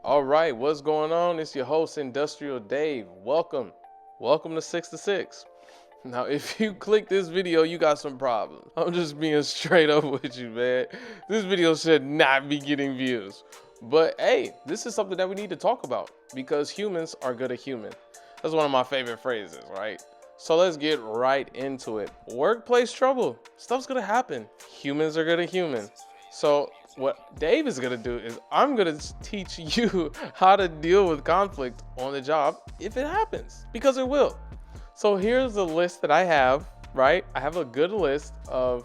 All right, what's going on? It's your host, Industrial Dave. Welcome to 6 to 6. Now, if you click this video, you got some problems. I'm just being straight up with you, man. This video should not be getting views. But hey, this is something that we need to talk about because humans are good at human. That's one of my favorite phrases, right? So let's get right into it. Workplace trouble. Stuff's gonna happen. Humans are good at human. So what Dave is gonna do is I'm gonna teach you how to deal with conflict on the job if it happens, because it will. So here's the list that I have, right? I have a good list of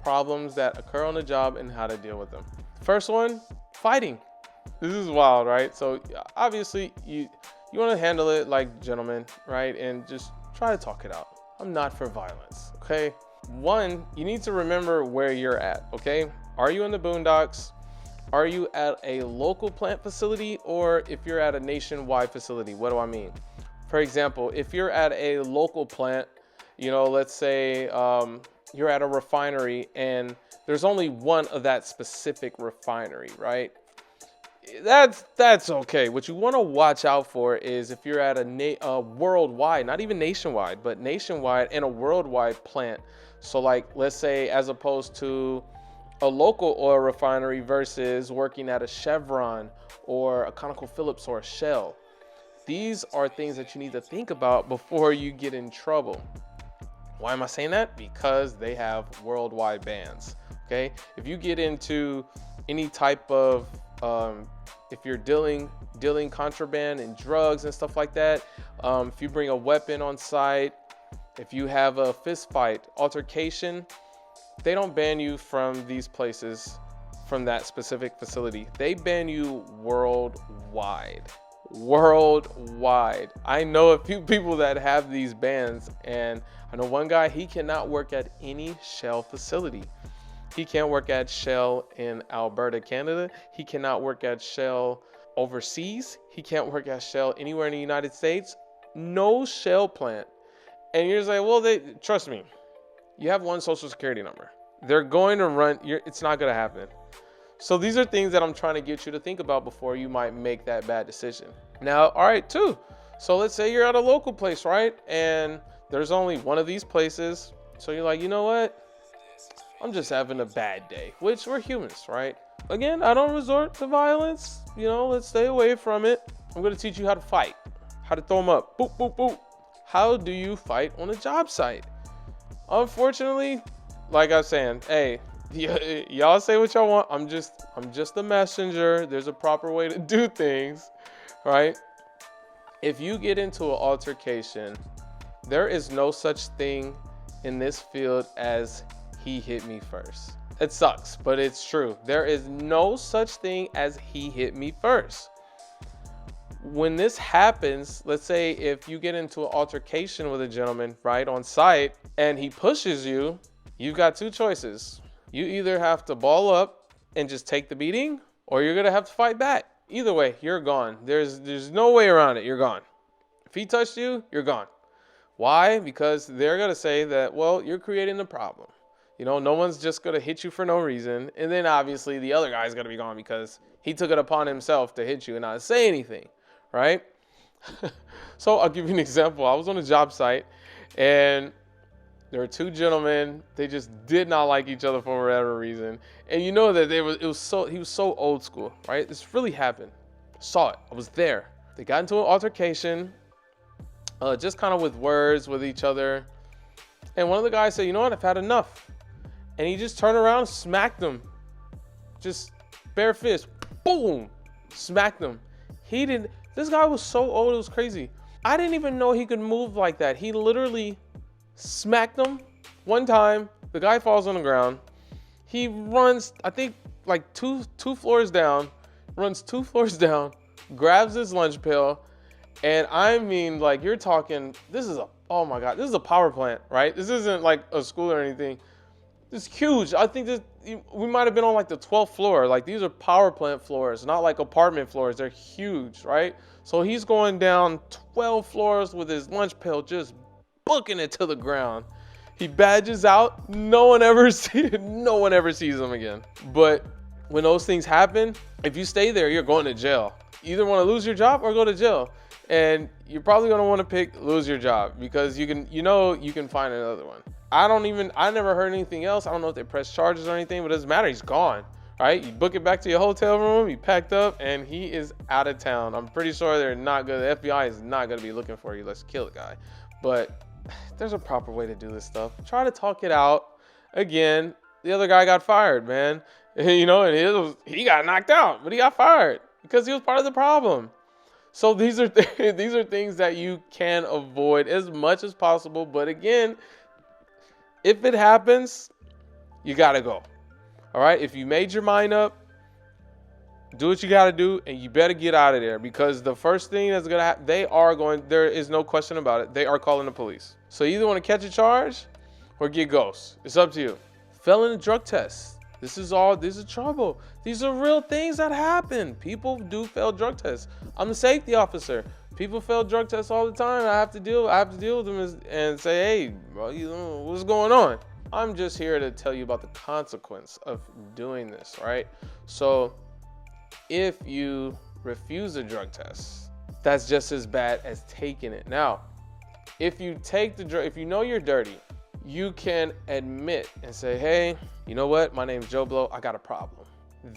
problems that occur on the job and how to deal with them. First one, fighting. This is wild, right? So obviously you want to handle it like gentlemen, right? And just try to talk it out. I'm not for violence, okay? One, you need to remember where you're at, okay? Are you in the boondocks? Are you at a local plant facility? Or if you're at a nationwide facility, what do I mean? For example, if you're at a local plant, let's say you're at a refinery and there's only one of that specific refinery, right? That's okay. What you want to watch out for is if you're at a worldwide, not even nationwide, but nationwide and a worldwide plant. So like, let's say as opposed to a local oil refinery versus working at a Chevron or a ConocoPhillips or a Shell. These are things that you need to think about before you get in trouble. Why am I saying that? Because they have worldwide bans, okay? If you get into any type of, if you're dealing contraband and drugs and stuff like that, if you bring a weapon on site, if you have a fist fight, altercation, they don't ban you from these places, from that specific facility. They ban you worldwide. I know a few people that have these bans, and I know one guy, he cannot work at any Shell facility. He can't work at Shell in Alberta, Canada. He cannot work at Shell overseas. He can't work at Shell anywhere in the United States. No Shell plant. And you're just like, well, trust me, you have one social security number. They're going to run, it's not going to happen. So these are things that I'm trying to get you to think about before you might make that bad decision. Now, all right, too. So let's say you're at a local place, right? And there's only one of these places. So you're like, you know what? I'm just having a bad day, which we're humans, right? Again, I don't resort to violence. Let's stay away from it. I'm going to teach you how to fight, how to throw them up. Boop, boop, boop. How do you fight on a job site? Unfortunately, like I was saying, hey, y'all say what y'all want. I'm just a messenger. There's a proper way to do things, right? If you get into an altercation, there is no such thing in this field as he hit me first. It sucks, but it's true. There is no such thing as he hit me first. When this happens, let's say if you get into an altercation with a gentleman, right, on site, and he pushes you, you've got two choices. You either have to ball up and just take the beating, or you're gonna have to fight back. Either way, you're gone. There's no way around it. You're gone. If he touched you, you're gone. Why? Because they're gonna say that, well, you're creating the problem. No one's just gonna hit you for no reason. And then obviously the other guy's gonna be gone because he took it upon himself to hit you and not say anything, right? So I'll give you an example. I was on a job site and there were two gentlemen. They just did not like each other for whatever reason. And you know that he was so old school, right? This really happened. Saw it. I was there. They got into an altercation, just kind of with words with each other. And one of the guys said, you know what? I've had enough. And he just turned around, smacked him. Just bare fist. Boom. Smacked him. This guy was so old, it was crazy. I didn't even know he could move like that. He literally smacked him one time. The guy falls on the ground. He runs, I think, like two floors down, runs 2 floors down, grabs his lunch pail. And I mean, like, you're talking, oh my God, this is a power plant, right? This isn't like a school or anything. This is huge. I think we might have been on like the 12th floor. Like, these are power plant floors, not like apartment floors. They're huge, right? So he's going down 12 floors with his lunch pail, just booking it to the ground. He badges out. No one ever sees him again. But when those things happen, if you stay there, you're going to jail. You either want to lose your job or go to jail. And you're probably going to want to pick lose your job because you can find another one. I never heard anything else. I don't know if they press charges or anything, but it doesn't matter. He's gone, right? You book it back to your hotel room, he packed up, and he is out of town. I'm pretty sure they're not good. The FBI is not going to be looking for you. Let's kill the guy. But there's a proper way to do this stuff. Try to talk it out. Again, the other guy got fired, man. And he got knocked out, but he got fired because he was part of the problem. So these are things that you can avoid as much as possible. But again, if it happens, you got to go. All right. If you made your mind up, do what you got to do, and you better get out of there, because the first thing that's going to happen, there is no question about it, they are calling the police. So you either want to catch a charge or get ghost. It's up to you. Failing a drug test. This is trouble. These are real things that happen. People do fail drug tests. I'm the safety officer. People fail drug tests all the time. I have to deal with them and say, hey, bro, what's going on? I'm just here to tell you about the consequence of doing this, right? So if you refuse a drug test, that's just as bad as taking it. Now, if you take the drug, if you know you're dirty, you can admit and say, hey, you know what? My name's Joe Blow. I got a problem.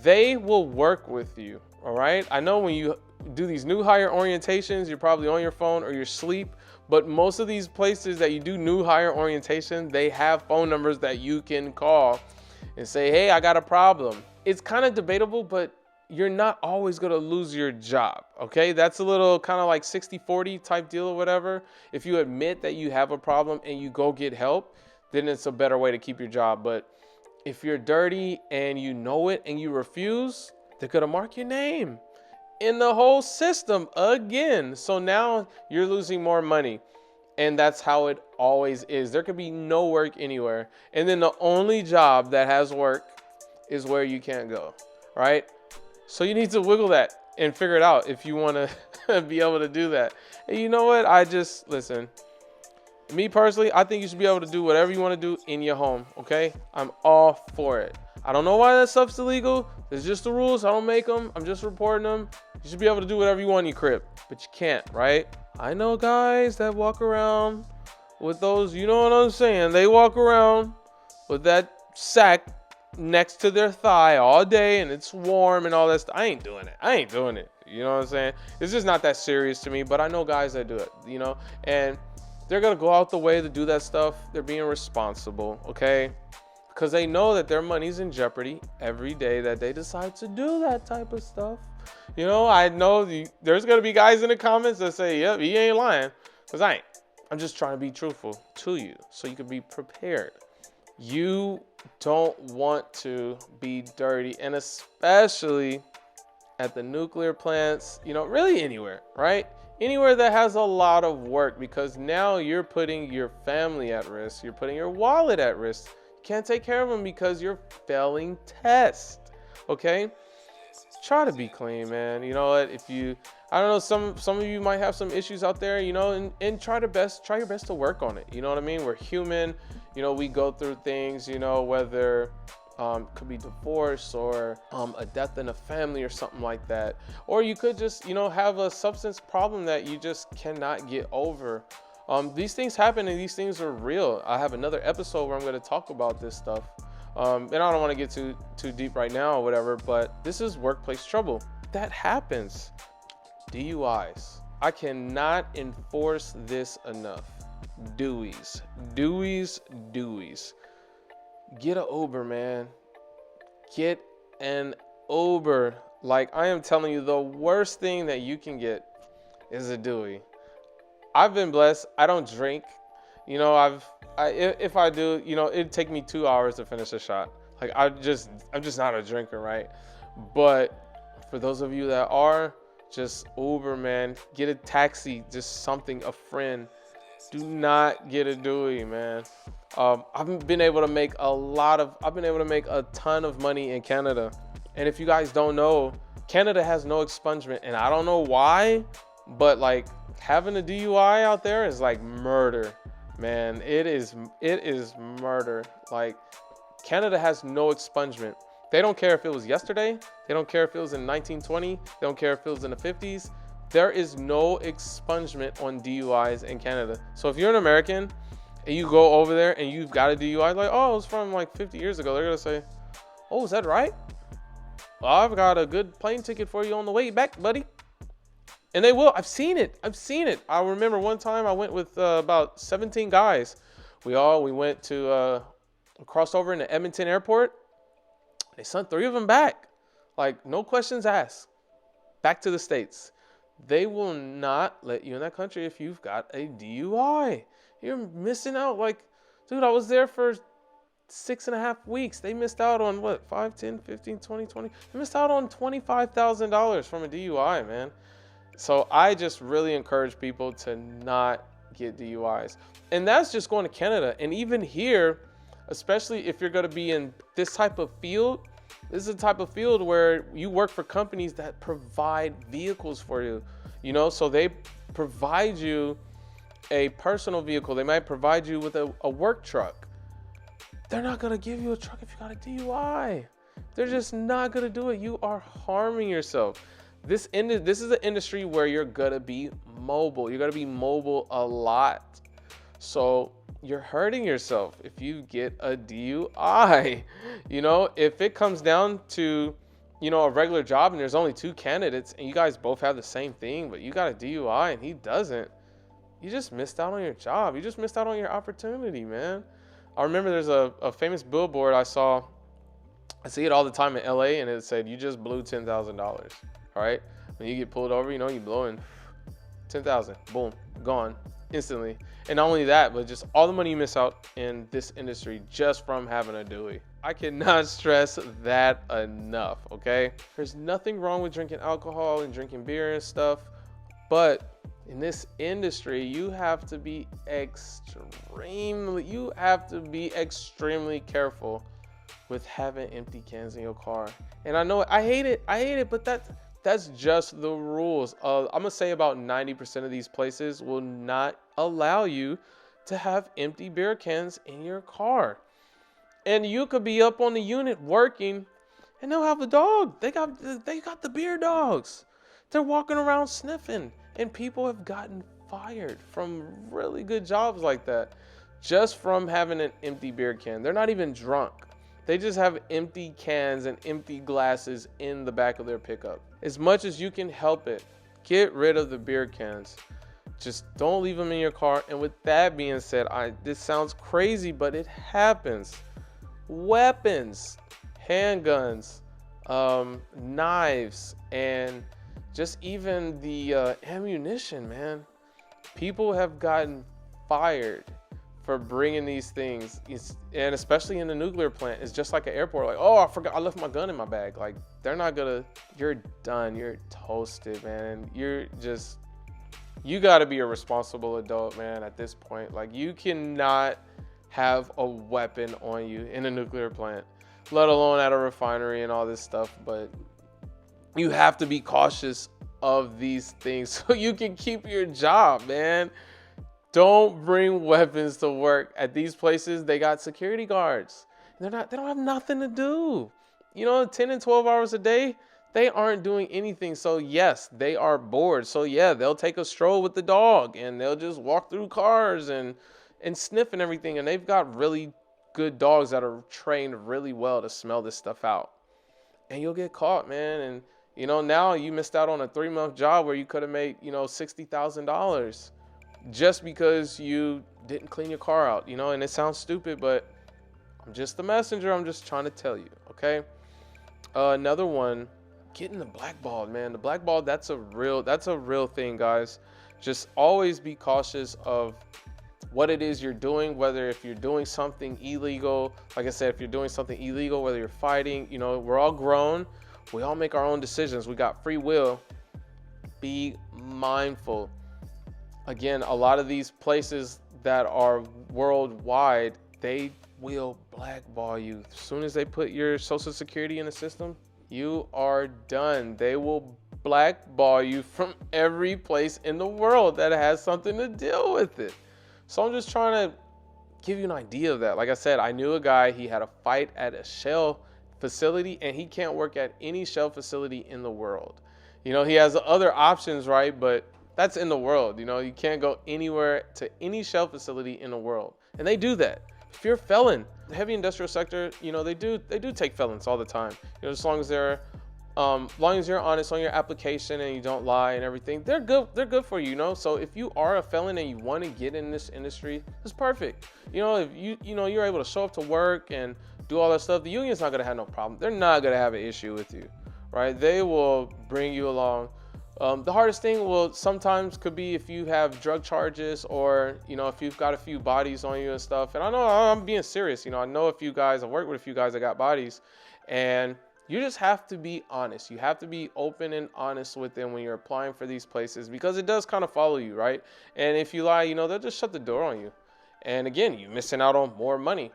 They will work with you, all right? I know when you do these new hire orientations, you're probably on your phone or you're asleep, but most of these places that you do new hire orientation, they have phone numbers that you can call and say, hey, I got a problem. It's kind of debatable, but you're not always going to lose your job, okay? That's a little kind of like 60-40 type deal or whatever. If you admit that you have a problem and you go get help, then it's a better way to keep your job. But if you're dirty and you know it and you refuse, they're going to mark your name in the whole system again. So now you're losing more money. And that's how it always is. There could be no work anywhere. And then the only job that has work is where you can't go, right? So you need to wiggle that and figure it out if you want to be able to do that. And you know what? Listen, me personally, I think you should be able to do whatever you want to do in your home, okay? I'm all for it. I don't know why that stuff's illegal. It's just the rules. I don't make them. I'm just reporting them. You should be able to do whatever you want in your crib, but you can't, right? I know guys that walk around with those, you know what I'm saying? They walk around with that sack next to their thigh all day and it's warm and all that stuff. I ain't doing it. You know what I'm saying? It's just not that serious to me, but I know guys that do it, and they're going to go out the way to do that stuff. They're being responsible, okay? Because they know that their money's in jeopardy every day that they decide to do that type of stuff. I know there's going to be guys in the comments that say, yep, he ain't lying. Because I ain't. I'm just trying to be truthful to you so you can be prepared. You don't want to be dirty, and especially at the nuclear plants, really anywhere, right? Anywhere that has a lot of work, because now you're putting your family at risk. You're putting your wallet at risk. You can't take care of them because you're failing tests, okay? Try to be clean, man. You know what? I don't know, some of you might have some issues out there, and try your best to work on it. You know what I mean? We're human. We go through things, whether could be divorce or a death in a family or something like that. Or you could just, have a substance problem that you just cannot get over. These things happen and these things are real. I have another episode where I'm going to talk about this stuff. And I don't want to get too deep right now or whatever, but this is workplace trouble. That happens. DUIs. I cannot enforce this enough. Deweys. Get an Uber, man. Get an Uber. Like, I am telling you, the worst thing that you can get is a Dewey. I've been blessed. I don't drink. If I do, it'd take me 2 hours to finish a shot. Like, I'm just not a drinker, right? But for those of you that are, just Uber, man. Get a taxi, just something, a friend. Do not get a Dewey, man. I've been able to make a ton of money in Canada. And if you guys don't know, Canada has no expungement, and I don't know why, but like having a DUI out there is like murder, man. It is murder. Like, Canada has no expungement. They don't care if it was yesterday. They don't care if it was in 1920. They don't care if it was in the 50s. There is no expungement on DUIs in Canada. So if you're an American and you go over there and you've got a DUI, like, oh, it was from like 50 years ago, they're gonna say, oh, is that right? Well, I've got a good plane ticket for you on the way back, buddy. And they will. I've seen it. I remember one time I went with about 17 guys. We went to crossed over into Edmonton Airport. They sent 3 of them back. Like, no questions asked. Back to the States. They will not let you in that country if you've got a DUI. You're missing out. Like, dude, I was there for 6.5 weeks. They missed out on what? 5, 10, 15, 20, 20. They missed out on $25,000 from a DUI, man. So I just really encourage people to not get DUIs. And that's just going to Canada. And even here, especially if you're going to be in this type of field, this is a type of field where you work for companies that provide vehicles for you, you know, so they provide you a personal vehicle. They might provide you with a work truck. They're not going to give you a truck if you got a DUI. They're just not going to do it. You are harming yourself. This is an industry where you're going to be mobile. You're going to be mobile a lot. So you're hurting yourself if you get a DUI. You know, if it comes down to, you know, a regular job and there's only 2 candidates and you guys both have the same thing, but you got a DUI and he doesn't, you just missed out on your job. You just missed out on your opportunity, man. I remember there's a famous billboard I saw. I see it all the time in LA, and it said, you just blew $10,000. All right. When you get pulled over, you know, you blow in 10,000, boom, gone instantly. And not only that, but just all the money you miss out in this industry just from having a DUI. I cannot stress that enough. Okay. There's nothing wrong with drinking alcohol and drinking beer and stuff, but in this industry, you have to be extremely careful with having empty cans in your car. And I know I hate it, but that's just the rules. I'm gonna say about 90% of these places will not allow you to have empty beer cans in your car. And you could be up on the unit working and they'll have a dog. They got the beer dogs. They're walking around sniffing, and people have gotten fired from really good jobs like that just from having an empty beer can. They're not even drunk. They just have empty cans and empty glasses in the back of their pickup. As much as you can help it, get rid of the beer cans. Just don't leave them in your car. And with that being said, this sounds crazy, but it happens. Weapons, handguns, knives, and just even the ammunition, man. People have gotten fired for bringing these things, and especially in the nuclear plant, it's just like an airport. Like, oh, I forgot, I left my gun in my bag. Like, they're not gonna, you're done, you're toasted, man. You gotta be a responsible adult, man, at this point. Like, you cannot have a weapon on you in a nuclear plant, let alone at a refinery and all this stuff. But you have to be cautious of these things so you can keep your job, man. Don't bring weapons to work. At these places, they got security guards. They don't have nothing to do. You know, 10 and 12 hours a day, they aren't doing anything. So yes, they are bored. So yeah, they'll take a stroll with the dog and they'll just walk through cars and sniff and everything. And they've got really good dogs that are trained really well to smell this stuff out. And you'll get caught, man. And you know, now you missed out on a 3-month job where you could have made, you know, $60,000. Just because you didn't clean your car out, you know, and it sounds stupid, but I'm just the messenger. I'm just trying to tell you, okay? Another one, getting the blackballed, man. The blackballed, that's a real thing, guys. Just always be cautious of what it is you're doing, whether if you're doing something illegal, like I said, if you're doing something illegal, whether you're fighting, you know, we're all grown. We all make our own decisions. We got free will. Be mindful. Again, a lot of these places that are worldwide, they will blackball you. As soon as they put your social security in the system, you are done. They will blackball you from every place in the world that has something to deal with it. So I'm just trying to give you an idea of that. Like I said, I knew a guy, he had a fight at a Shell facility, and he can't work at any shell facility in the world. You know, he has other options, right? But that's in the world. You know, you can't go anywhere to any shell facility in the world, and they do that. If you're a felon, the heavy industrial sector, you know, they do take felons all the time. You know, as long as they're long as you're honest on your application and you don't lie and everything, they're good for you, you know. So if you are a felon and you want to get in this industry, it's perfect. You know, if you're able to show up to work and do all that stuff, the union's not gonna have no problem. They're not gonna have an issue with you, right? They will bring you along. The hardest thing will sometimes could be if you have drug charges, or, you know, if you've got a few bodies on you and stuff. And I know I'm being serious. You know, I know a few guys, I've worked with a few guys that got bodies, and you just have to be honest. You have to be open and honest with them when you're applying for these places, because it does kind of follow you, right? And if you lie, you know, they'll just shut the door on you. And again, you're missing out on more money.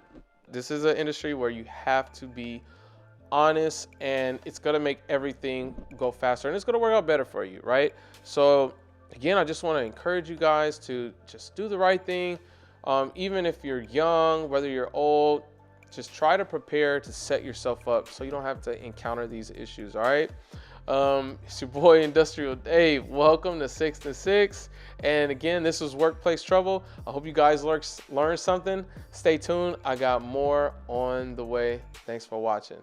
This is an industry where you have to be honest, and it's going to make everything go faster, and it's going to work out better for you, right? So again, I just want to encourage you guys to just do the right thing. Even if you're young, whether you're old, just try to prepare to set yourself up so you don't have to encounter these issues. All right. It's your boy Industrial Dave. Welcome to 6 to 6. And again, this was Workplace Trouble. I hope you guys learned something. Stay tuned. I got more on the way. Thanks for watching.